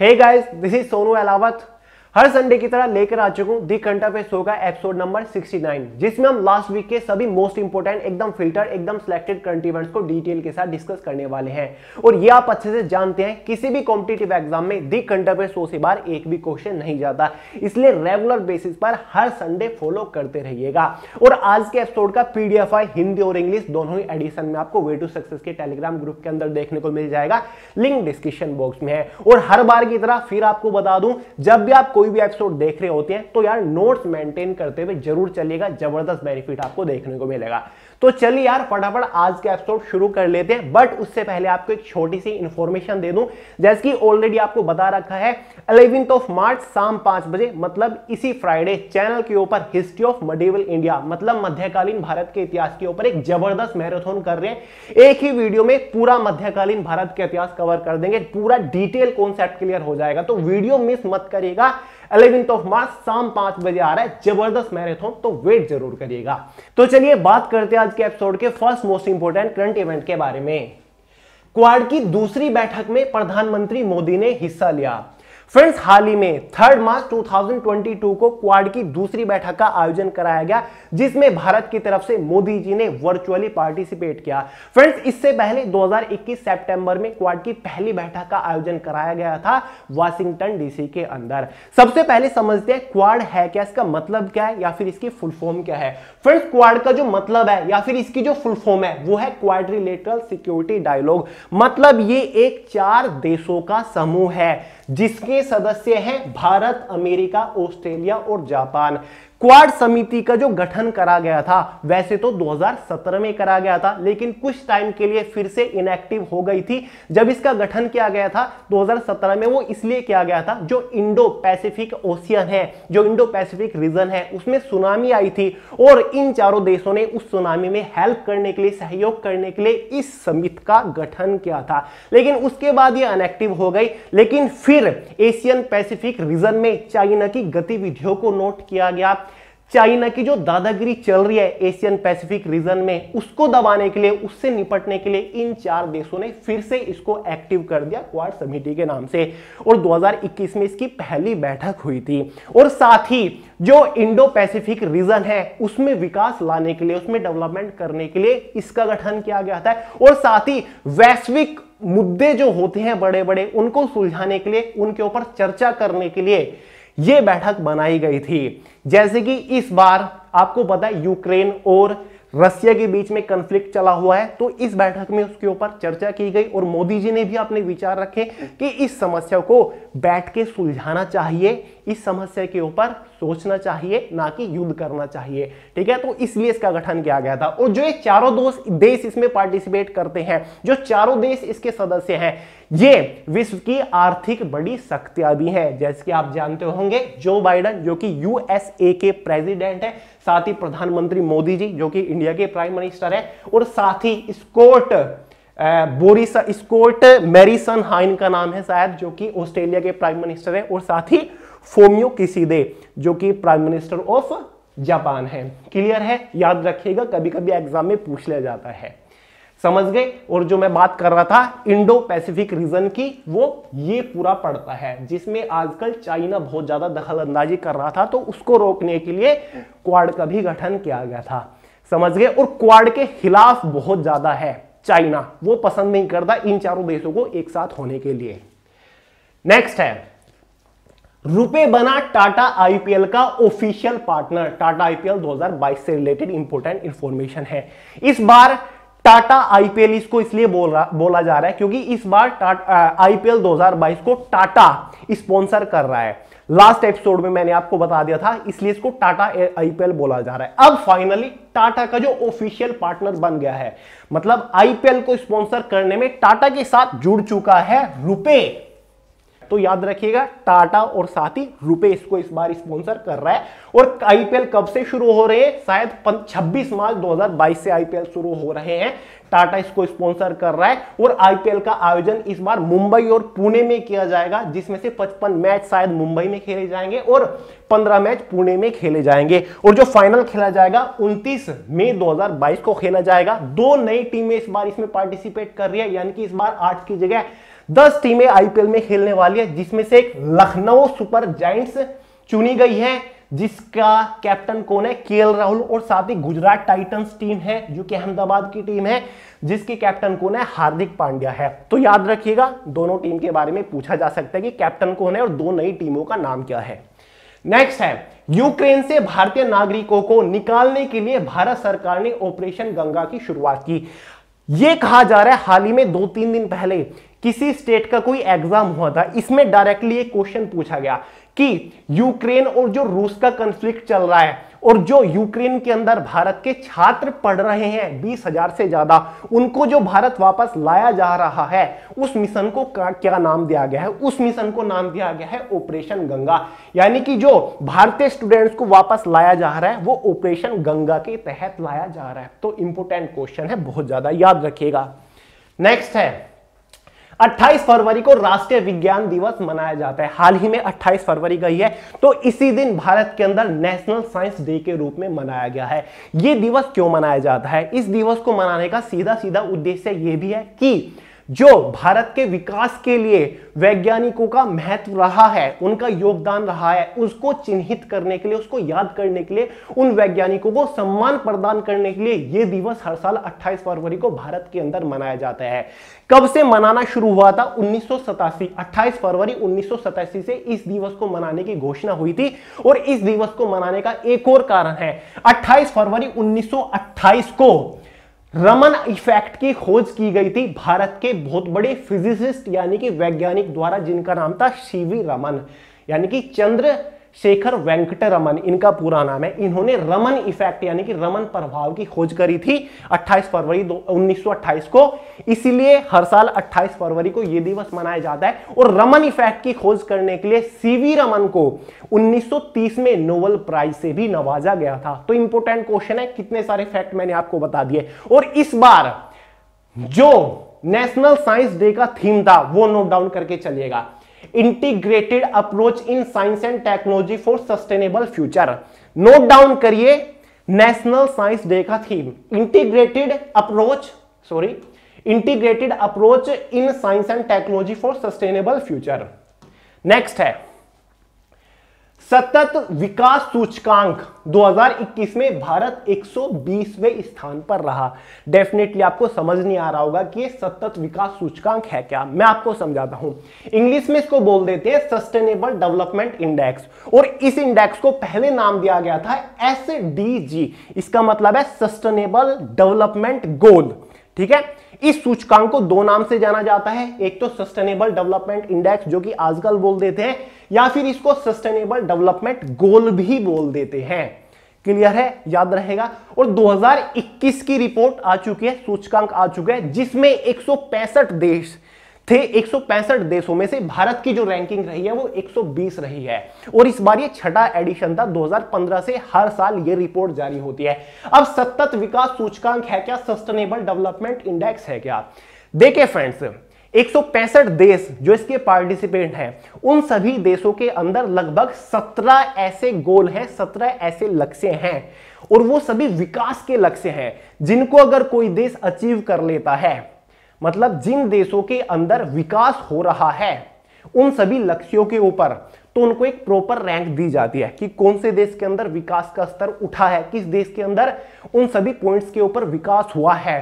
Hey guys, this is Sonu Alawat. हर Sunday की तरह लेकर आ चुका हूं दी करंट अफेयर शो का एपिसोड नंबर 69, जिसमें हम लास्ट वीक के सभी मोस्ट इंपोर्टेंट एकदम फिल्टर एकदम सिलेक्टेड करंट इवेंट्स को डिटेल के साथ डिस्कस करने वाले हैं। और ये आप अच्छे से जानते हैं, किसी भी कॉम्पिटिटिव एग्जाम में दी करंट अफेयर शो से बाहर एक भी क्वेश्चन नहीं जाता, इसलिए रेगुलर बेसिस पर हर संडे फॉलो करते रहिएगा। और आज के एपिसोड का पीडीएफ फाइल हिंदी और इंग्लिश दोनों ही एडिशन में आपको वे टू सक्सेस के टेलीग्राम ग्रुप के अंदर देखने को मिल जाएगा, लिंक डिस्क्रिप्शन बॉक्स में है। और हर बार की तरह फिर आपको बता दूं, जब भी आप कोई भी एपिसोड देख रहे होते हैं तो यार नोट्स मेंटेन करते हुए जरूर चलिएगा, जबरदस्त बेनिफिट आपको देखने को मिलेगा। तो चलिए यार फटाफट आज के एपिसोड शुरू कर लेते हैं। बट उससे पहले आपको एक छोटी सी इंफॉर्मेशन दे दूं, जैसे कि ऑलरेडी आपको बता रखा है 11 मार्च शाम 5 बजे, मतलब इसी फ्राइडे चैनल के ऊपर हिस्ट्री ऑफ मेडिवल इंडिया, मतलब मध्यकालीन भारत के इतिहास के ऊपर एक जबरदस्त मैराथन कर रहे हैं। एक ही वीडियो में पूरा मध्यकालीन भारत का इतिहास कवर कर देंगे, पूरा डिटेल कॉन्सेप्ट क्लियर हो जाएगा। तो वीडियो मिस मत करिएगा। 11 मार्च शाम 5 बजे आ रहा है जबरदस्त मैराथन, तो वेट जरूर करिएगा। तो चलिए बात करते हैं आज के एपिसोड के first most important current event के बारे में। क्वाड की दूसरी बैठक में प्रधानमंत्री मोदी ने हिस्सा लिया। फ्रेंड्स, हाल ही में 3 मार्च 2022 को क्वाड की दूसरी बैठक का आयोजन कराया गया, जिसमें भारत की तरफ से मोदी जी ने वर्चुअली पार्टिसिपेट किया। फ्रेंड्स, इससे पहले 2021 सितंबर में क्वाड की पहली बैठक का आयोजन कराया गया था वाशिंगटन डीसी के अंदर। सबसे पहले समझते हैं क्वाड है क्या, इसका मतलब क्या है या फिर इसकी फुल फॉर्म क्या है। फ्रेंड्स, क्वाड का जो मतलब है या फिर इसकी जो फुल फॉर्म है वो है क्वाड्रिलेटरल सिक्योरिटी डायलॉग। मतलब ये एक 4 देशों का समूह है जिसके सदस्य हैं भारत, अमेरिका, ऑस्ट्रेलिया और जापान। क्वाड समिति का जो गठन करा गया था वैसे तो 2017 में करा गया था, लेकिन कुछ टाइम के लिए फिर से इनएक्टिव हो गई थी। जब इसका गठन किया गया था 2017 में, वो इसलिए किया गया था, जो इंडो पैसिफिक ओशियन है, जो इंडो पैसिफिक रीजन है, उसमें सुनामी आई थी और इन चारों देशों ने उस सुनामी में हेल्प करने के लिए, सहयोग करने के लिए इस समिति का गठन किया था। लेकिन उसके बाद ये इनएक्टिव हो गई। लेकिन फिर एशियन पैसिफिक रीजन में चाइना की गतिविधियों को नोट किया गया। चाइना की जो दादागिरी चल रही है एशियन पैसिफिक रीजन में, उसको दबाने के लिए, उससे निपटने के लिए इन 4 देशों ने फिर से इसको एक्टिव कर दिया क्वाड समिति के नाम से। और 2021 में इसकी पहली बैठक हुई थी। और साथ ही जो इंडो पैसिफिक रीजन है उसमें विकास लाने के लिए, उसमें डेवलपमेंट करने के लिए इसका गठन किया गया था। और साथ ही वैश्विक मुद्दे जो होते हैं बड़े बड़े, उनको सुलझाने के लिए, उनके ऊपर चर्चा करने के लिए यह बैठक बनाई गई थी। जैसे कि इस बार आपको पता है यूक्रेन और रसिया के बीच में कॉन्फ्लिक्ट चला हुआ है, तो इस बैठक में उसके ऊपर चर्चा की गई और मोदी जी ने भी अपने विचार रखे कि इस समस्या को बैठ के सुलझाना चाहिए, इस समस्या के ऊपर सोचना चाहिए, ना कि युद्ध करना चाहिए। ठीक है, तो इसलिए इसका गठन किया गया था। और जो ये चारों देश इसमें पार्टिसिपेट करते हैं, जो चारों देश इसके सदस्य हैं, ये विश्व की आर्थिक बड़ी शक्तियां भी हैं। जैसे कि आप जानते होंगे जो बाइडेन जो कि यूएसए के प्रेसिडेंट है, साथ ही प्रधानमंत्री मोदी जी जो कि इंडिया के प्राइम मिनिस्टर है, और साथ ही स्कॉट मैरिसन हाइन का नाम है शायद, जो कि ऑस्ट्रेलिया के प्राइम मिनिस्टर है, और साथ ही फोमियो किशिडे जो कि प्राइम मिनिस्टर ऑफ जापान है। क्लियर है, याद रखिएगा, कभी कभी एग्जाम में पूछ लिया जाता है। समझ गए। और जो मैं बात कर रहा था इंडो पैसिफिक रीजन की, वो ये पूरा पड़ता है, जिसमें आजकल चाइना बहुत ज्यादा दखल अंदाजी कर रहा था, तो उसको रोकने के लिए क्वाड का भी गठन किया गया था। समझ गए। और क्वाड के खिलाफ बहुत ज्यादा है चाइना, वो पसंद नहीं करता इन चारों देशों को एक साथ होने के लिए। नेक्स्ट है, रुपे बना टाटा आईपीएल का ऑफिशियल पार्टनर। टाटा आईपीएल 2022 से रिलेटेड इंपोर्टेंट इंफॉर्मेशन है। इस बार टाटा आईपीएल इसको इसलिए बोला जा रहा है क्योंकि इस बार आईपीएल 2022 को टाटा स्पॉन्सर कर रहा है। लास्ट एपिसोड में मैंने आपको बता दिया था, इसलिए इसको टाटा आईपीएल बोला जा रहा है। अब फाइनली टाटा का जो ऑफिशियल पार्टनर बन गया है, मतलब आईपीएल को स्पॉन्सर करने में टाटा के साथ जुड़ चुका है रुपे। तो याद रखिएगा, टाटा और साथ ही रुपे इसको इस बार स्पॉन्सर कर रहा है। और आईपीएल कब से शुरू हो रहे हैं? शायद 26 मार्च 2022 से आईपीएल शुरू हो रहे हैं। टाटा इसको स्पॉन्सर कर रहा है और आईपीएल का आयोजन इस बार मुंबई और पुणे में किया जाएगा, जिसमें से 55 मैच शायद मुंबई में खेले जाएंगे और 15 मैच पुणे में खेले जाएंगे। और जो फाइनल खेला जाएगा 29 मई 2022 को खेला जाएगा। 2 नई टीमें इस बार इसमें पार्टिसिपेट कर रही है, यानी कि इस बार 8 की जगह 10 टीमें आईपीएल में खेलने वाली है, जिसमें से एक लखनऊ सुपर जायंट्स चुनी गई है, जिसका कैप्टन कौन है, केएल राहुल। और साथ ही गुजरात टाइटंस टीम है जो कि अहमदाबाद की टीम है, जिसकी कैप्टन कौन है, हार्दिक पांड्या है। तो याद रखिएगा, दोनों टीम के बारे में पूछा जा सकता है कि कैप्टन कौन है और दो नई टीमों का नाम क्या है। नेक्स्ट है, यूक्रेन से भारतीय नागरिकों को निकालने के लिए भारत सरकार ने ऑपरेशन गंगा की शुरुआत की। यह कहा जा रहा है हाल ही में 2-3 दिन पहले किसी स्टेट का कोई एग्जाम हुआ था, इसमें डायरेक्टली एक क्वेश्चन पूछा गया कि यूक्रेन और जो रूस का कॉन्फ्लिक्ट चल रहा है और जो यूक्रेन के अंदर भारत के छात्र पढ़ रहे हैं 20,000 से ज्यादा, उनको जो भारत वापस लाया जा रहा है, उस मिशन को क्या नाम दिया गया है? उस मिशन को नाम दिया गया है ऑपरेशन गंगा। यानी कि जो भारतीय स्टूडेंट्स को वापस लाया जा रहा है वो ऑपरेशन गंगा के तहत लाया जा रहा है। तो इंपॉर्टेंट क्वेश्चन है, बहुत ज्यादा याद रखिएगा। नेक्स्ट है, 28 फरवरी को राष्ट्रीय विज्ञान दिवस मनाया जाता है। हाल ही में 28 फरवरी गई है, तो इसी दिन भारत के अंदर नेशनल साइंस डे के रूप में मनाया गया है। यह दिवस क्यों मनाया जाता है? इस दिवस को मनाने का सीधा सीधा उद्देश्य यह भी है कि जो भारत के विकास के लिए वैज्ञानिकों का महत्व रहा है, उनका योगदान रहा है, उसको चिन्हित करने के लिए, उसको याद करने के लिए, उन वैज्ञानिकों को सम्मान प्रदान करने के लिए यह दिवस हर साल 28 फरवरी को भारत के अंदर मनाया जाता है। कब से मनाना शुरू हुआ था? 1987। 28 फरवरी 1987 से इस दिवस को मनाने की घोषणा हुई थी। और इस दिवस को मनाने का एक और कारण है, 28 फरवरी 1928 को रमन इफेक्ट की खोज की गई थी भारत के बहुत बड़े फिजिसिस्ट यानी कि वैज्ञानिक द्वारा, जिनका नाम था सीवी रमन, यानी कि चंद्रशेखर वेंकट रमन इनका पूरा नाम है। इन्होंने रमन इफेक्ट यानी कि रमन प्रभाव की खोज करी थी 28 फरवरी 1928 को। इसीलिए हर साल 28 फरवरी को यह दिवस मनाया जाता है। और रमन इफेक्ट की खोज करने के लिए सीवी रमन को 1930 में नोबेल प्राइज से भी नवाजा गया था। तो इंपॉर्टेंट क्वेश्चन है, कितने सारे फैक्ट मैंने आपको बता दिए। और इस बार जो नेशनल साइंस डे का थीम था वो नोट डाउन करके चलिएगा, integrated approach in science and technology for sustainable future. Note down करिए, नेशनल साइंस डे का theme integrated approach in science and technology for sustainable future. Next है, सतत विकास सूचकांक 2021 में भारत 120वें स्थान पर रहा। डेफिनेटली आपको समझ नहीं आ रहा होगा कि ये सतत विकास सूचकांक है क्या, मैं आपको समझाता हूं। इंग्लिश में इसको बोल देते हैं सस्टेनेबल डेवलपमेंट इंडेक्स। और इस इंडेक्स को पहले नाम दिया गया था SDG, इसका मतलब है सस्टेनेबल डेवलपमेंट गोल। ठीक है, इस सूचकांक को दो नाम से जाना जाता है, एक तो सस्टेनेबल डेवलपमेंट इंडेक्स जो कि आजकल बोल देते हैं, या फिर इसको सस्टेनेबल डेवलपमेंट गोल भी बोल देते हैं। क्लियर है, याद रहेगा। और 2021 की रिपोर्ट आ चुकी है, सूचकांक आ चुका है, जिसमें 165 देश थे। 165 देशों में से भारत की जो रैंकिंग रही है वो 120 रही है। और इस बार ये छठा एडिशन था, 2015 से हर साल ये रिपोर्ट जारी होती है। अब सतत विकास सूचकांक है क्या, सस्टेनेबल डेवलपमेंट इंडेक्स है क्या? देखिए फ्रेंड्स, 165 देश जो इसके पार्टिसिपेंट हैं, उन सभी देशों के अंदर लगभग 17 ऐसे गोल हैं, 17 ऐसे लक्ष्य हैं। और वो सभी विकास के लक्ष्य हैं जिनको अगर कोई देश अचीव कर लेता है, मतलब जिन देशों के अंदर विकास हो रहा है उन सभी लक्ष्यों के ऊपर, तो उनको एक प्रॉपर रैंक दी जाती है कि कौन से देश के अंदर विकास का स्तर उठा है, किस देश के अंदर उन सभी पॉइंट्स के ऊपर विकास हुआ है,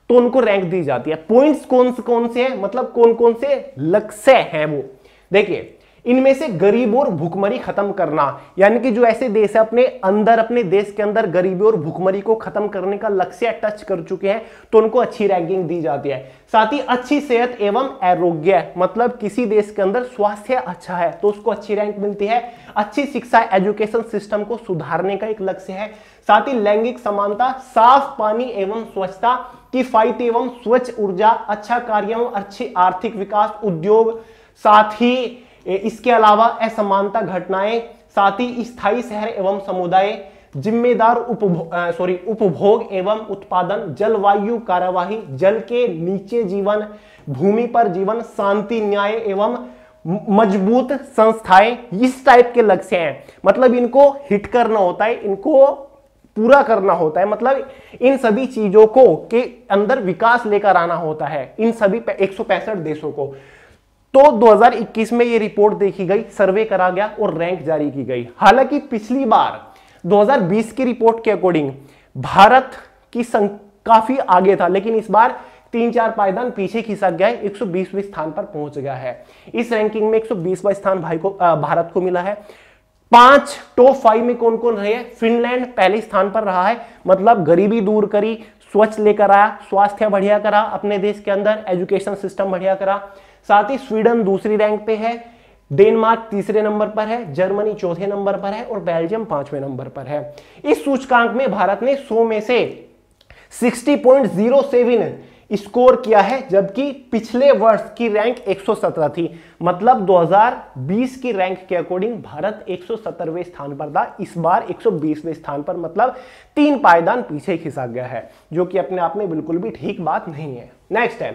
तो उनको रैंक दी जाती है। पॉइंट्स कौन से हैं, मतलब कौन कौन से लक्ष्य हैं वो देखिए। इनमें से गरीबी और भुखमरी खत्म करना, यानी कि जो ऐसे देश है अपने अंदर, अपने देश के अंदर गरीबी और भुखमरी को खत्म करने का लक्ष्य टच कर चुके हैं, तो उनको अच्छी रैंकिंग दी जाती है। साथ ही अच्छी सेहत एवं आरोग्य, मतलब किसी देश के अंदर स्वास्थ्य अच्छा है तो उसको अच्छी रैंक मिलती है। अच्छी शिक्षा, एजुकेशन सिस्टम को सुधारने का एक लक्ष्य है। साथ ही लैंगिक समानता, साफ पानी एवं स्वच्छता, किफायती एवं स्वच्छ ऊर्जा, अच्छा कार्य एवं अच्छी आर्थिक विकास, उद्योग, साथ ही इसके अलावा असमानता घटनाएं, साथ ही स्थायी शहर एवं समुदाय, जिम्मेदार उपभोग एवं उत्पादन, जलवायु कार्यवाही, जल के नीचे जीवन, भूमि पर जीवन, शांति, न्याय एवं मजबूत संस्थाएं, इस टाइप के लक्ष्य हैं। मतलब इनको हिट करना होता है, इनको पूरा करना होता है, मतलब इन सभी चीजों को के अंदर विकास लेकर आना होता है इन सभी 165 देशों को। तो 2021 में ये रिपोर्ट देखी गई, सर्वे करा गया और रैंक जारी की गई। हालांकि पिछली बार 2020 की रिपोर्ट के अकॉर्डिंग भारत की काफी आगे था, लेकिन इस बार 3-4 पायदान पीछे खिसक गया है, 120वें स्थान पर पहुंच गया है। इस रैंकिंग में 120वां स्थान भारत को मिला है। 5 टॉप 5 में कौन कौन रहे? फिनलैंड पहले स्थान पर रहा है, मतलब गरीबी दूर करी, स्वच्छ लेकर आया, स्वास्थ्य बढ़िया करा अपने देश के अंदर, एजुकेशन सिस्टम बढ़िया करा। साथ ही स्वीडन दूसरी रैंक पे है, डेनमार्क तीसरे नंबर पर है, जर्मनी चौथे नंबर पर है और बेल्जियम 5वें नंबर पर है। इस सूचकांक में भारत ने 100 में से 60.07 स्कोर किया है, जबकि पिछले वर्ष की रैंक 117 थी। मतलब 2020 की रैंक के अकॉर्डिंग भारत 117वें स्थान पर था, इस बार 120वें स्थान पर, मतलब 3 पायदान पीछे खिसक गया है, जो कि अपने आप में बिल्कुल भी ठीक बात नहीं है। नेक्स्ट है,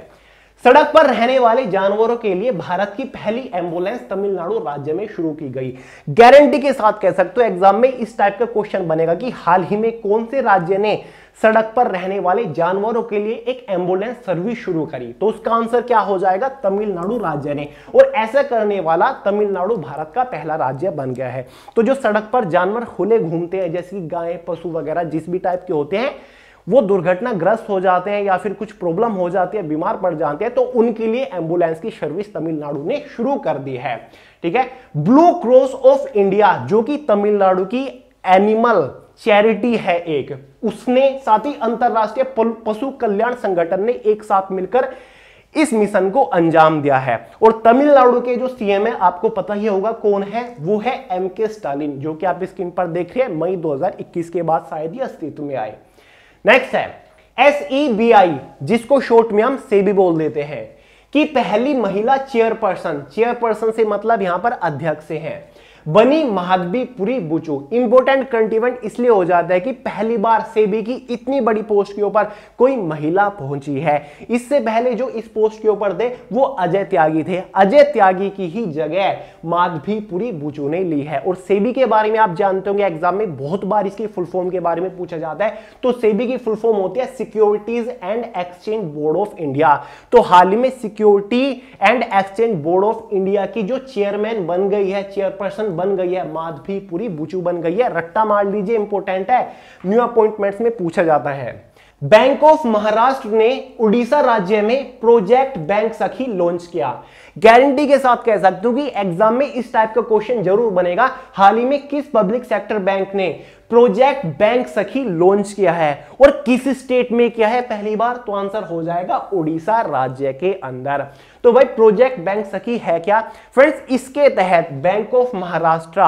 सड़क पर रहने वाले जानवरों के लिए भारत की पहली एम्बुलेंस तमिलनाडु राज्य में शुरू की गई। गारंटी के साथ कह सकते हो एग्जाम में इस टाइप का क्वेश्चन बनेगा कि हाल ही में कौन से राज्य ने सड़क पर रहने वाले जानवरों के लिए एक एम्बुलेंस सर्विस शुरू करी, तो उसका आंसर क्या हो जाएगा? तमिलनाडु राज्य ने। और ऐसा करने वाला तमिलनाडु भारत का पहला राज्य बन गया है। तो जो सड़क पर जानवर खुले घूमते हैं, जैसे कि गाय, पशु वगैरह जिस भी टाइप के होते हैं, वो दुर्घटनाग्रस्त हो जाते हैं या फिर कुछ प्रॉब्लम हो जाती है, बीमार पड़ जाते हैं, तो उनके लिए एम्बुलेंस की सर्विस तमिलनाडु ने शुरू कर दी है। ठीक है, ब्लू क्रॉस ऑफ इंडिया, जो कि तमिलनाडु की एनिमल चैरिटी है एक, उसने, साथ ही अंतरराष्ट्रीय पशु कल्याण संगठन ने एक साथ मिलकर इस मिशन को अंजाम दिया है। और तमिलनाडु के जो सीएम है, आपको पता ही होगा कौन है, वो है एमके स्टालिन, जो कि आप स्क्रीन पर देख रहे हैं, मई 2021 के बाद शायद ही अस्तित्व में आए। नेक्स्ट है SEBI, जिसको शॉर्ट में हम सेबी बोल देते हैं, कि पहली महिला चेयरपर्सन से मतलब यहां पर अध्यक्ष से है, बनी माधवीपुरी बुचू। इंपोर्टेंट कंटीवेंट इसलिए हो जाता है कि पहली बार सेबी की इतनी बड़ी पोस्ट के ऊपर कोई महिला पहुंची है। इससे पहले जो इस पोस्ट के ऊपर थे वो अजय त्यागी थे, अजय त्यागी की ही जगह माधवीपुरी बुचू ने ली है। और सेबी के बारे में आप जानते होंगे, एग्जाम में बहुत बार इसकी फुल फॉर्म के बारे में पूछा जाता है। तो सेबी की फुल फॉर्म होती है securities and exchange board of India. तो हाल ही में security and exchange board of India की जो चेयरमैन बन गई है, चेयरपर्सन बन गई है, माधवीपुरी बुचू बन गई है। रट्टा मार लीजिए, इंपोर्टेंट है, न्यू अपॉइंटमेंट्स में पूछा जाता है। बैंक ऑफ महाराष्ट्र ने उड़ीसा राज्य में प्रोजेक्ट बैंक सखी लॉन्च किया। गारंटी के साथ कह सकते हो कि एग्जाम में इस टाइप का क्वेश्चन जरूर बनेगा, हाल ही में किस पब्लिक सेक्टर बैंक ने प्रोजेक्ट बैंक सखी लॉन्च किया है और किस स्टेट में किया है पहली बार? तो आंसर हो जाएगा उड़ीसा राज्य के अंदर। तो भाई प्रोजेक्ट बैंक सखी है क्या फ्रेंड्स? इसके तहत बैंक ऑफ महाराष्ट्र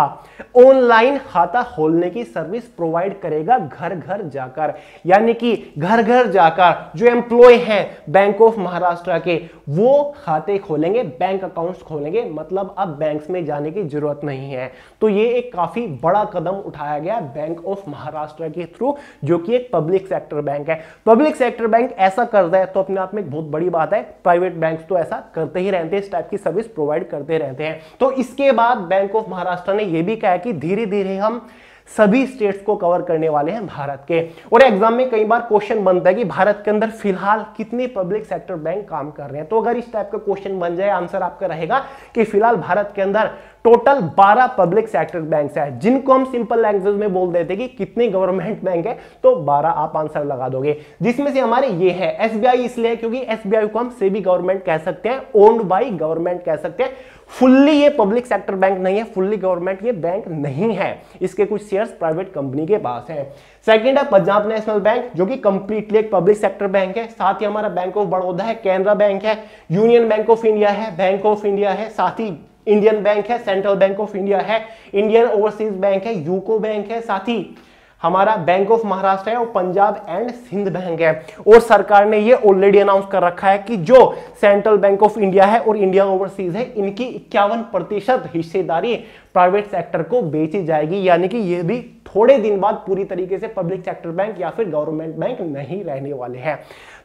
ऑनलाइन खाता खोलने की सर्विस प्रोवाइड करेगा घर घर जाकर, यानी कि घर घर जाकर जो एम्प्लॉय हैं बैंक ऑफ महाराष्ट्र के, वो खाते खोलेंगे, बैंक अकाउंट्स खोलेंगे, मतलब अब बैंक्स में जाने की जरूरत नहीं है। तो ये एक काफी बड़ा कदम उठाया गया बैंक ऑफ महाराष्ट्र के थ्रू, जो कि एक पब्लिक सेक्टर बैंक है। पब्लिक सेक्टर बैंक ऐसा कर रहा है तो अपने आप में एक बहुत बड़ी बात है। प्राइवेट बैंक्स तो ऐसा करते ही रहते हैं, इस टाइप की सर्विस प्रोवाइड करते रहते हैं। तो इसके बाद बैंक ऑफ महाराष्ट्र ने यह भी कहा कि धीरे धीरे हम सभी स्टेट्स को कवर करने वाले हैं भारत के। और एग्जाम में कई बार क्वेश्चन बनता है कि भारत के अंदर फिलहाल कितने पब्लिक सेक्टर बैंक काम कर रहे हैं। तो अगर इस टाइप का क्वेश्चन बन जाए, आंसर आपका रहेगा कि फिलहाल भारत के अंदर टोटल 12 पब्लिक सेक्टर बैंक्स है, जिनको हम सिंपल लैंग्वेज में बोल देते कि कितने गवर्नमेंट बैंक है, तो 12 आप आंसर लगा दोगे। जिसमें से हमारे ये है SBI, इसलिए क्योंकि SBI को हम सेबी गवर्नमेंट कह सकते हैं, ओन्ड बाई गवर्नमेंट कह सकते हैं। फुल्ली ये पब्लिक सेक्टर बैंक नहीं है, फुल्ली गवर्नमेंट ये बैंक नहीं है, इसके कुछ शेयर्स प्राइवेट कंपनी के पास हैं। सेकंड है पंजाब नेशनल बैंक, जो कि कंप्लीटली एक पब्लिक सेक्टर बैंक है। साथ ही हमारा बैंक ऑफ बड़ौदा है, कैनरा बैंक है, यूनियन बैंक ऑफ इंडिया है, बैंक ऑफ इंडिया है, साथ ही इंडियन बैंक है, सेंट्रल बैंक ऑफ इंडिया है, इंडियन ओवरसीज बैंक है, यूको बैंक है, साथ ही हमारा बैंक ऑफ महाराष्ट्र है और पंजाब एंड सिंध बैंक है। और सरकार ने ये ऑलरेडी अनाउंस कर रखा है कि जो सेंट्रल बैंक ऑफ इंडिया है और इंडियन ओवरसीज है, इनकी 51% हिस्सेदारी प्राइवेट सेक्टर को बेची जाएगी, यानी कि ये भी थोड़े दिन बाद पूरी तरीके से पब्लिक सेक्टर बैंक या फिर गवर्नमेंट बैंक नहीं रहने वाले हैं।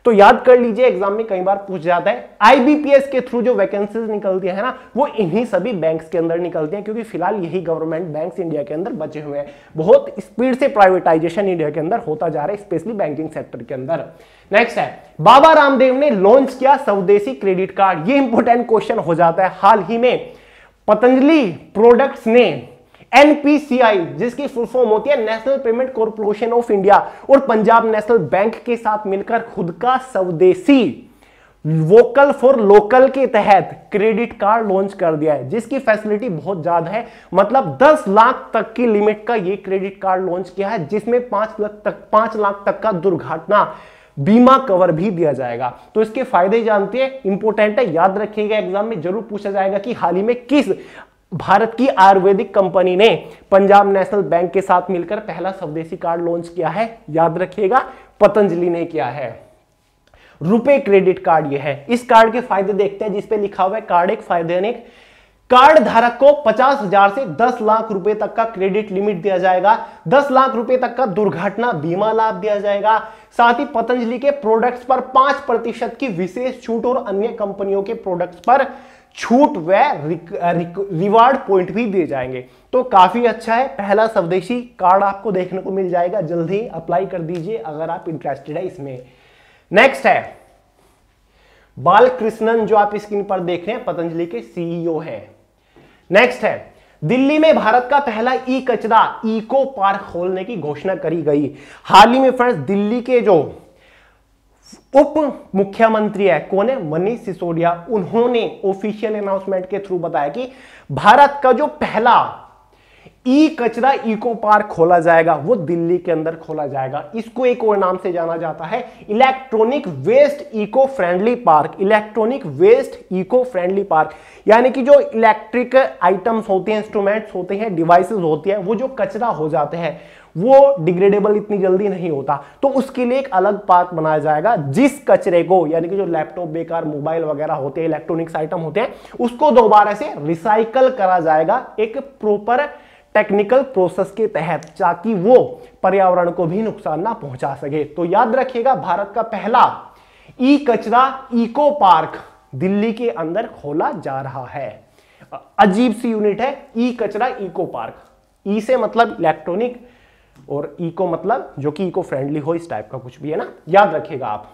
तो याद कर लीजिए, एग्जाम में कई बार पूछ जाता है, आईबीपीएस के थ्रू जो वैकेंसीज निकलती है ना, वो इन्हीं सभी बैंक्स के अंदर निकलती हैं, क्योंकि फिलहाल यही गवर्नमेंट बैंक्स इंडिया के अंदर बचे हुए हैं। बहुत स्पीड से प्राइवेटाइजेशन इंडिया के अंदर होता जा रहा है, स्पेशली बैंकिंग सेक्टर के अंदर। नेक्स्ट है, बाबा रामदेव ने लॉन्च किया स्वदेशी क्रेडिट कार्ड। ये इंपॉर्टेंट क्वेश्चन हो जाता है। हाल ही में पतंजलि प्रोडक्ट्स ने एनपीसीआई, जिसकी फुल फॉर्म होती है national payment corporation of India, और पंजाब नेशनल बैंक के साथ मिलकर खुद का स्वदेशी वोकल फॉर लोकल के तहत क्रेडिट कार्ड लॉन्च कर दिया है, जिसकी फैसिलिटी बहुत ज्यादा है। मतलब 10 लाख तक की लिमिट का ये क्रेडिट कार्ड लॉन्च किया है, जिसमें 5 लाख तक का दुर्घटना बीमा कवर भी दिया जाएगा। तो इसके फायदे जानते हैं, इंपॉर्टेंट है, याद रखिएगा, एग्जाम में जरूर पूछा जाएगा कि हाल ही में किस भारत की आयुर्वेदिक कंपनी ने पंजाब नेशनल बैंक के साथ मिलकर पहला स्वदेशी कार्ड लॉन्च किया है। याद रखिएगा, पतंजलि ने किया है। रुपे क्रेडिट कार्ड ये है। इस कार्ड के फायदे देखते हैं, जिसपे लिखा हुआ है कार्ड एक फायदे अनेक। कार्ड धारक को 50,000 से 10 लाख रुपए तक का क्रेडिट लिमिट दिया जाएगा, 10 लाख रुपए तक का दुर्घटना बीमा लाभ दिया जाएगा। साथ ही पतंजलि के प्रोडक्ट्स पर 5% की विशेष छूट और अन्य कंपनियों के प्रोडक्ट्स पर छूट व रिवार्ड पॉइंट भी दिए जाएंगे। तो काफी अच्छा है, पहला स्वदेशी कार्ड आपको देखने को मिल जाएगा। जल्दी अप्लाई कर दीजिए अगर आप इंटरेस्टेड है इसमें। नेक्स्ट है बालकृष्णन, जो आप स्क्रीन पर देख रहे हैं, पतंजलि के सीईओ हैं। नेक्स्ट है, दिल्ली में भारत का पहला ई कचरा इको पार्क खोलने की घोषणा करी गई। हाल ही में फ्रेंड्स, दिल्ली के जो उप मुख्यमंत्री है, कौन है, मनीष सिसोदिया, उन्होंने ऑफिशियल अनाउंसमेंट के थ्रू बताया कि भारत का जो पहला ई कचरा इको पार्क खोला जाएगा वो दिल्ली के अंदर खोला जाएगा। इसको एक और नाम से जाना जाता है electronic waste eco friendly park. Electronic waste eco friendly park यानी कि जो इलेक्ट्रिक आइटम्स होते हैं, इंस्ट्रूमेंट्स होते हैं, डिवाइसेस होती है, वो जो कचरा हो जाते हैं वो डिग्रेडेबल इतनी जल्दी नहीं होता, तो उसके लिए एक अलग पार्क बनाया जाएगा, जिस कचरे को, यानी कि जो लैपटॉप, बेकार मोबाइल वगैरह होते हैं, इलेक्ट्रॉनिक्स आइटम होते हैं, उसको दोबारा से रिसाइकल करा जाएगा एक प्रॉपर टेक्निकल प्रोसेस के तहत, ताकि वो पर्यावरण को भी नुकसान ना पहुंचा सके। तो याद रखिएगा, भारत का पहला ई कचरा इको पार्क दिल्ली के अंदर खोला जा रहा है। अजीब सी यूनिट है, ई कचरा इको पार्क। ई से मतलब इलेक्ट्रॉनिक और इको मतलब जो कि इको फ्रेंडली हो, इस टाइप का कुछ भी है ना, याद रखिएगा आप।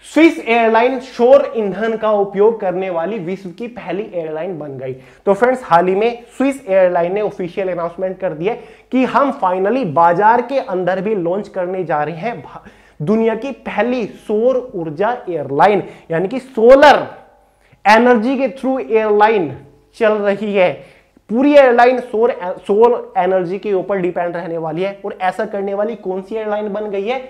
स्विस एयरलाइन सौर ईंधन का उपयोग करने वाली विश्व की पहली एयरलाइन बन गई। तो फ्रेंड्स, हाल ही में स्विस एयरलाइन ने ऑफिशियल अनाउंसमेंट कर दिया कि हम फाइनली बाजार के अंदर भी लॉन्च करने जा रहे हैं दुनिया की पहली सौर ऊर्जा एयरलाइन, यानी कि सोलर एनर्जी के थ्रू एयरलाइन चल रही है। पूरी एयरलाइन सौर एनर्जी के ऊपर डिपेंड रहने वाली है। और ऐसा करने वाली कौन सी एयरलाइन बन गई है?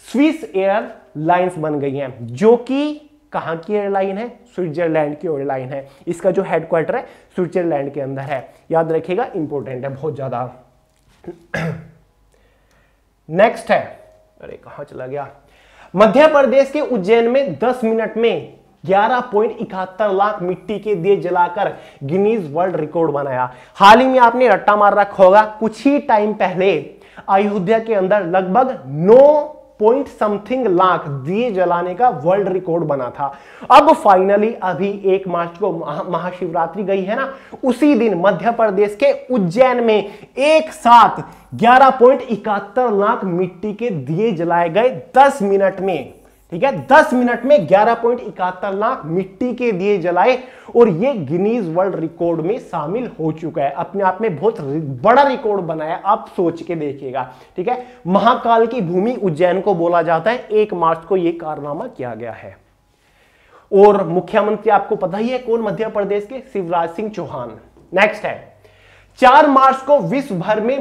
स्विस एयरलाइंस बन गई हैं, जो कि कहां की एयरलाइन है? स्विट्जरलैंड की एयरलाइन है। इसका जो हेडक्वार्टर है स्विट्जरलैंड के अंदर है। याद रखिएगा, इंपॉर्टेंट है बहुत ज्यादा। नेक्स्ट है, अरे कहां चला गया, मध्य प्रदेश के उज्जैन में 10 मिनट में 11.71 लाख मिट्टी के दिए जलाकर गिनीज वर्ल्ड रिकॉर्ड बनाया। हाल ही में आपने रट्टा मार रखा होगा, कुछ ही टाइम पहले अयोध्या के अंदर लगभग 9 लाख दिए जलाने का वर्ल्ड रिकॉर्ड बना था। अब फाइनली अभी 1 मार्च को महाशिवरात्रि गई है ना, उसी दिन मध्य प्रदेश के उज्जैन में एक साथ 11.71 लाख मिट्टी के दिए जलाए गए 10 मिनट में। ठीक है, 10 मिनट में 11.71 लाख मिट्टी के दिए जलाए, और ये गिनीज वर्ल्ड रिकॉर्ड में शामिल हो चुका है। अपने आप में बहुत बड़ा रिकॉर्ड बनाया, आप सोच के देखिएगा। ठीक है, महाकाल की भूमि उज्जैन को बोला जाता है। 1 मार्च को यह कारनामा किया गया है। और मुख्यमंत्री आपको पता ही है कौन? मध्य प्रदेश के शिवराज सिंह चौहान। नेक्स्ट है, 4 मार्च को विश्व भर में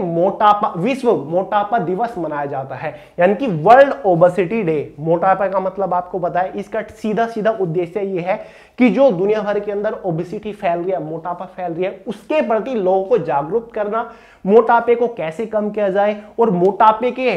विश्व मोटापा दिवस मनाया जाता है, यानी कि वर्ल्ड ओबेसिटी डे। मोटापा का मतलब आपको पता है, इसका सीधा सीधा उद्देश्य यह है कि जो दुनिया भर के अंदर ओबेसिटी फैल रही है, मोटापा फैल रही है, उसके प्रति लोगों को जागरूक करना, मोटापे को कैसे कम किया जाए और मोटापे के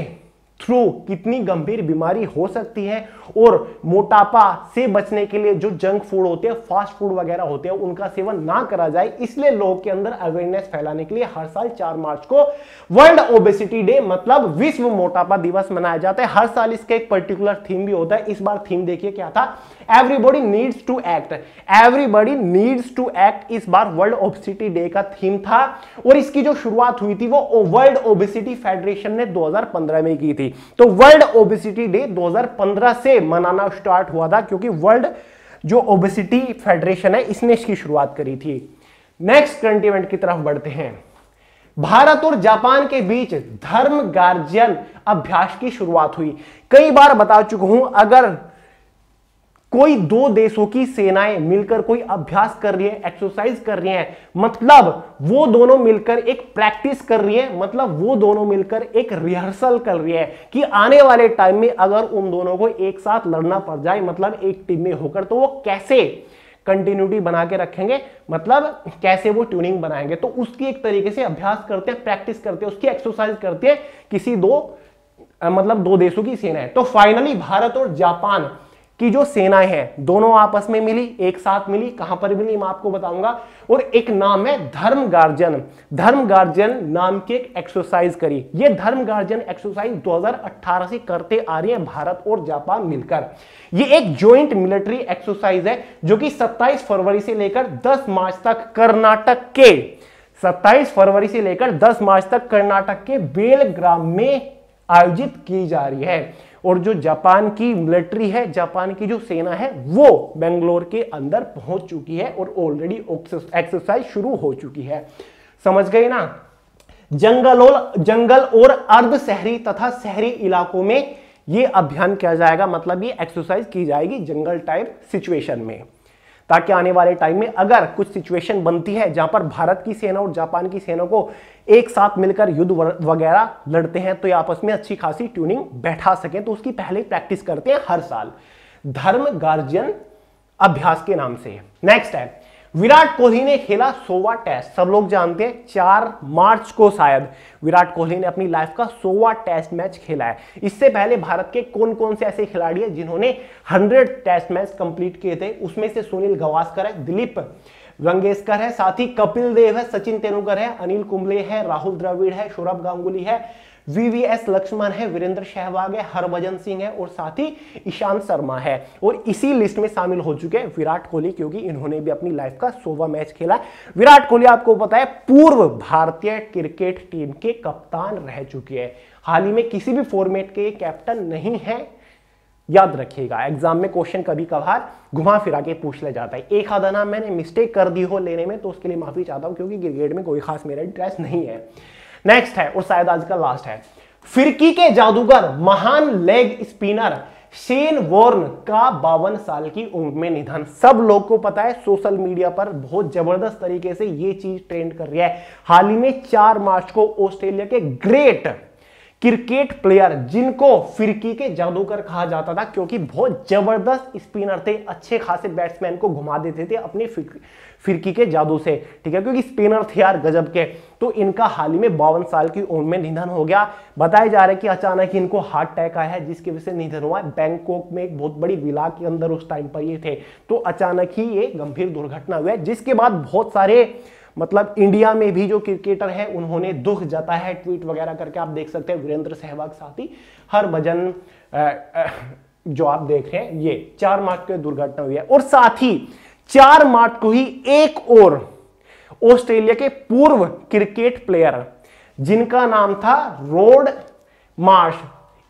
थ्रू कितनी गंभीर बीमारी हो सकती है, और मोटापा से बचने के लिए जो जंक फूड होते हैं, फास्ट फूड वगैरह होते हैं, उनका सेवन ना करा जाए, इसलिए लोगों के अंदर अवेयरनेस फैलाने के लिए हर साल 4 मार्च को वर्ल्ड ओबेसिटी डे मतलब विश्व मोटापा दिवस मनाया जाता है। हर साल इसका एक पर्टिकुलर थीम भी होता है। इस बार थीम देखिए क्या था, everybody needs to act, everybody needs to act इस बार वर्ल्ड ओबेसिटी डे का थीम था। और इसकी जो शुरुआत हुई थी वो वर्ल्ड ओबेसिटी फेडरेशन ने 2015 में की थी। तो वर्ल्ड ओबेसिटी डे 2015 से मनाना स्टार्ट हुआ था, क्योंकि वर्ल्ड जो ओबेसिटी फेडरेशन है इसने इसकी शुरुआत करी थी। नेक्स्ट करंट इवेंट की तरफ बढ़ते हैं। भारत और जापान के बीच धर्म गार्जियन अभ्यास की शुरुआत हुई। कई बार बता चुका हूं, अगर कोई दो देशों की सेनाएं मिलकर कोई अभ्यास कर रही है, एक्सरसाइज कर रही हैं, मतलब वो दोनों मिलकर एक प्रैक्टिस कर रही है, मतलब वो दोनों मिलकर एक रिहर्सल कर रही है कि आने वाले टाइम में अगर उन दोनों को एक साथ लड़ना पड़ जाए, मतलब एक टीम में होकर, तो वो कैसे कंटिन्यूटी बना के रखेंगे, मतलब कैसे वो ट्यूनिंग बनाएंगे। तो उसकी एक तरीके से अभ्यास करते हैं, प्रैक्टिस करते हैं, उसकी एक्सरसाइज करते हैं किसी दो देशों की सेनाएं। तो फाइनली भारत और जापान की जो सेनाएं हैं दोनों आपस में मिली, एक साथ मिली। कहां पर मिली मैं आपको बताऊंगा। और एक नाम है धर्म गार्जियन, धर्म गार्जियन नाम की एक एक्सरसाइज करी। ये धर्म गार्जियन एक्सरसाइज 2018 से करते आ रही है भारत और जापान मिलकर। ये एक जॉइंट मिलिट्री एक्सरसाइज है जो कि 27 फरवरी से लेकर 10 मार्च तक कर्नाटक के 27 फरवरी से लेकर 10 मार्च तक कर्नाटक के बेलग्राम में आयोजित की जा रही है। और जो जापान की मिलिट्री है, जापान की जो सेना है, वो बेंगलोर के अंदर पहुंच चुकी है और ऑलरेडी एक्सरसाइज शुरू हो चुकी है। समझ गए ना। जंगल और अर्ध शहरी तथा शहरी इलाकों में यह अभियान किया जाएगा, मतलब ये एक्सरसाइज की जाएगी जंगल टाइप सिचुएशन में, ताकि आने वाले टाइम में अगर कुछ सिचुएशन बनती है जहां पर भारत की सेना और जापान की सेना को एक साथ मिलकर युद्ध वगैरह लड़ते हैं, तो ये आपस में अच्छी खासी ट्यूनिंग बैठा सकें। तो उसकी पहले प्रैक्टिस करते हैं हर साल धर्म गार्जियन अभ्यास के नाम से। नेक्स्ट है, विराट कोहली ने खेला 100वां टेस्ट। सब लोग जानते हैं 4 मार्च को शायद विराट कोहली ने अपनी लाइफ का 100वां टेस्ट मैच खेला है। इससे पहले भारत के कौन कौन से ऐसे खिलाड़ी हैं जिन्होंने 100 टेस्ट मैच कंप्लीट किए थे, उसमें से सुनील गावस्कर है, दिलीप वेंगसरकर है, साथ ही कपिल देव है, सचिन तेंदुलकर है, अनिल कुंबले है, राहुल द्रविड़ है, सौरभ गांगुली है, वीवीएस लक्ष्मण है, वीरेंद्र सहवाग है, हरभजन सिंह है और साथ ही ईशांत शर्मा है। और इसी लिस्ट में शामिल हो चुके हैं विराट कोहली, क्योंकि इन्होंने भी अपनी लाइफ का 100वां मैच खेला। विराट कोहली आपको पता है पूर्व भारतीय क्रिकेट टीम के कप्तान रह चुके हैं। हाल ही में किसी भी फॉर्मेट के कैप्टन नहीं है, याद रखिएगा। एग्जाम में क्वेश्चन कभी कभार घुमा फिरा के पूछ ले जाता है। एक आधा नाम मैंने मिस्टेक कर दी हो लेने में, तो उसके लिए माफी चाहता हूं, क्योंकि क्रिकेट में कोई खास मेरा इंटरेस्ट नहीं है। नेक्स्ट है, और शायद आज का लास्ट है, फिरकी के जादूगर महान लेग स्पिनर शेन वॉर्न का 52 साल की उम्र में निधन। सब लोग को पता है, सोशल मीडिया पर बहुत जबरदस्त तरीके से ये चीज ट्रेंड कर रही है। हाल ही में 4 मार्च को ऑस्ट्रेलिया के ग्रेट क्रिकेट प्लेयर, जिनको फिरकी के जादूगर कहा जाता था, क्योंकि बहुत जबरदस्त स्पिनर थे, अच्छे खासे बैट्समैन को घुमा देते थे अपनी फिरकी के जादू से, ठीक है, क्योंकि स्पिनर थे यार गजब के। तो इनका हाल ही में 52 साल की उम्र में निधन हो गया। बताया जा रहा है कि अचानक इनको हार्ट अटैक आया है, जिसकी वजह से निधन हुआ है। बैंकॉक में एक बहुत बड़ी विला के अंदर उस टाइम पर ये थे, तो अचानक ही ये गंभीर दुर्घटना हुई है, जिसके बाद बहुत सारे मतलब इंडिया में भी जो क्रिकेटर है उन्होंने दुख जताया है, ट्वीट वगैरह करके आप देख सकते हैं। वीरेंद्र सहवाग, साथ ही हरभजन जो आप देख रहे हैं, ये 4 मार्च को दुर्घटना हुई है। और साथ ही 4 मार्च को ही एक और ऑस्ट्रेलिया के पूर्व क्रिकेट प्लेयर जिनका नाम था रॉड मार्श,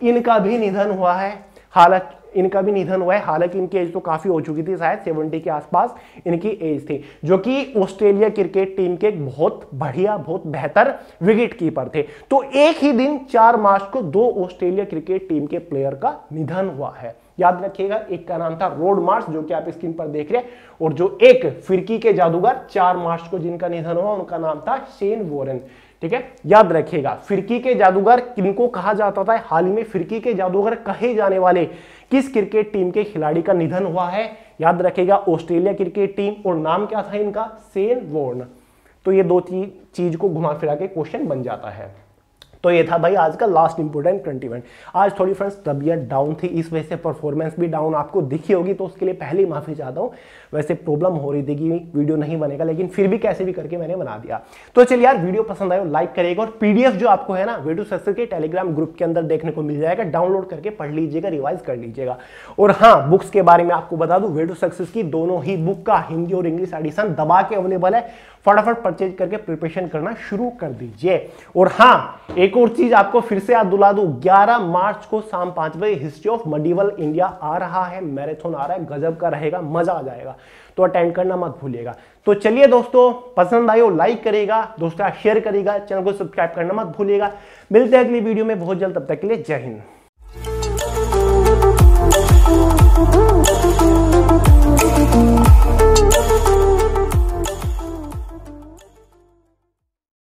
इनका भी निधन हुआ है। हालांकि इनकी एज तो काफी हो चुकी थी, शायद 70 के आसपास इनकी एज थी, जो कि ऑस्ट्रेलिया क्रिकेट टीम के एक बहुत बढ़िया, बहुत बेहतर विकेट कीपर थे। तो एक ही दिन 4 मार्च को 2 ऑस्ट्रेलिया क्रिकेट टीम के प्लेयर का निधन हुआ है। याद रखिएगा, एक का नाम था रॉड मार्श, जो कि आप स्क्रीन पर देख रहे हैं, और जो एक फिरकी के जादूगर 4 मार्च को जिनका निधन हुआ, उनका नाम था शेन वॉरेन, ठीक है। याद रखिएगा, फिरकी के जादूगर किनको कहा जाता था। हाल ही में फिरकी के जादूगर कहे जाने वाले किस क्रिकेट टीम के खिलाड़ी का निधन हुआ है, याद रखिएगा, ऑस्ट्रेलिया क्रिकेट टीम, और नाम क्या था इनका, शेन वॉर्न। तो ये 2 चीज को घुमा फिरा के क्वेश्चन बन जाता है। तो ये था भाई आज का लास्ट इंपोर्टेंट करंट इवेंट। आज थोड़ी फ्रेंड्स तबीयत डाउन थी, इस वजह से परफॉर्मेंस भी डाउन आपको दिखी होगी, तो उसके लिए पहले ही माफी चाहता हूँ। वैसे प्रॉब्लम हो रही थी कि वीडियो नहीं बनेगा, लेकिन फिर भी कैसे भी करके मैंने बना दिया। तो चलिए यार, वीडियो पसंद आए लाइक करिएगा, और पीडीएफ जो आपको है ना वे टू सक्सेस के टेलीग्राम ग्रुप के अंदर देखने को मिल जाएगा, डाउनलोड करके पढ़ लीजिएगा, रिवाइज कर लीजिएगा। और हाँ, बुक्स के बारे में आपको बता दूं, वे टू सक्सेस की दोनों ही बुक का हिंदी और इंग्लिश एडिशन दबा के अवेलेबल है, फटाफट परचेज करके प्रिपरेशन करना शुरू कर दीजिए। और हाँ, एक और चीज आपको फिर से याद दिला दूं, 11 मार्च को शाम 5 बजे हिस्ट्री ऑफ मेडिवल इंडिया आ रहा है, मैराथन आ रहा है, गजब का रहेगा, मजा आ जाएगा, तो अटेंड करना मत भूलिएगा। तो चलिए दोस्तों, पसंद आए हो लाइक करेगा, दोस्तों शेयर करेगा, चैनल को सब्सक्राइब करना मत भूलिएगा। मिलते हैं अगली वीडियो में बहुत जल्द, तब तक के लिए जय हिंद।